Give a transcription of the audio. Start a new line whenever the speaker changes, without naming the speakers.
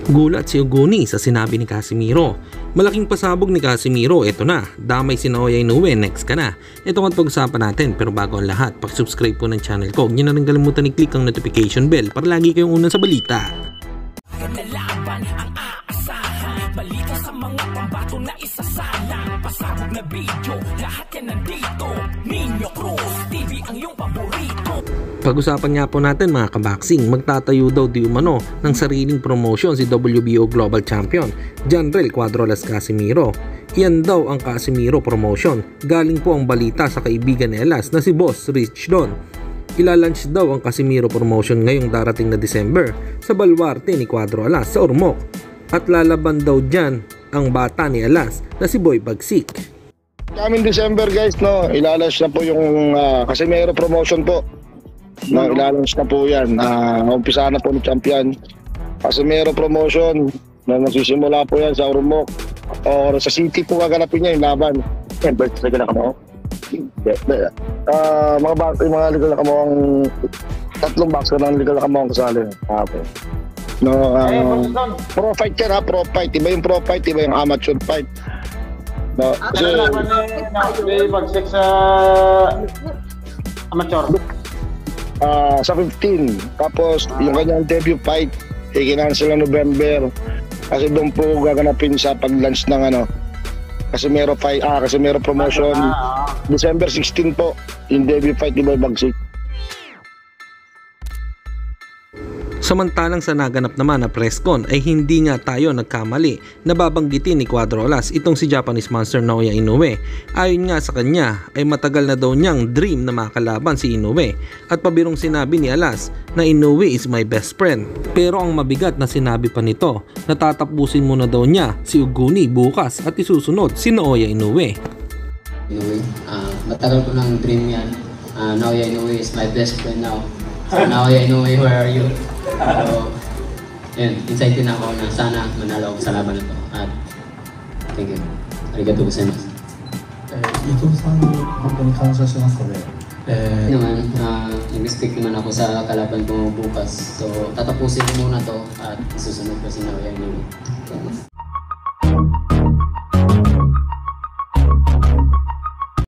Gulat si Uguni sa sinabi ni Casimiro. Malaking pasabog ni Casimiro, eto na, damay si Naoya Inoue, next ka na. Ito ang pag-usapan natin, pero bago ang lahat, pag-subscribe po ng channel ko, huwag niyo na rin kalimutan i-click ang notification bell para lagi kayong unang sa balita.
Nalaban ang aasahan, balita sa mga pambato na isasalang, pasabog na video, lahat yan nandito. Nino Cruz TV ang iyong paborito.
Pag-usapan nga po natin mga kaboxing, magtatayo daw di umano ng sariling promotion si WBO Global Champion Janrel Cuadro-Las Casimiro. Iyan daw ang Casimiro promotion. Galing po ang balita sa kaibigan ni Alas na si Boss Rich Don. Ilalunch daw ang Casimiro promotion ngayong darating na December sa Baluarte ni Cuadro Alas sa Ormoc. At lalaban daw dyan ang bata ni Alas na si Boy Bagsik.
Kaming December guys, no, ilalunch na po yung Casimiro promotion po. No, ilalunch na po yan. Umpisa na po ng champion. Casimiro promotion na nagsisimula po yan sa Ormoc or sa city po gaganapin niya yung laban. Sa Galacamo. Mga legal na kamawang tatlong boxer ng legal na kamawang kasali. No, pro fight yan ha, pro fight. Iba yung pro fight, iba yung amateur fight. No, kasi
may bagsik sa amateur.
Sa 15. Tapos yung kanyang debut fight i-cancel ng November kasi doon po gaganapin sa pag-launch ng Casimiro fight, Casimiro promotion. December 16 po yung debut fight ni Boy Bagsik.
Samantalang sa naganap naman na presscon ay hindi nga tayo nagkamali na babanggitin ni Cuadro Alas itong si Japanese Monster Naoya Inoue. Ayon nga sa kanya ay matagal na daw niyang dream na makalaban si Inoue at pabirong sinabi ni Alas na Inoue is my best friend. Pero ang mabigat na sinabi pa nito na tatapusin muna daw niya si Uguni bukas at isusunod si Naoya Inoue.
Inoue, matagal ko ng dream yan. Naoya Inoue is my best friend now. Naoya Inoue, where are you? So, yun, excited na ako na sana manalo ako sa laban na to. At thank you. Arigatou gozaimasu.
伊藤さんに本当に感謝しますので、
naman, nag-expect naman ako sa kalaban ko bukas. So, tatapusin ko muna to at isusunod ko si Naoya Inoue.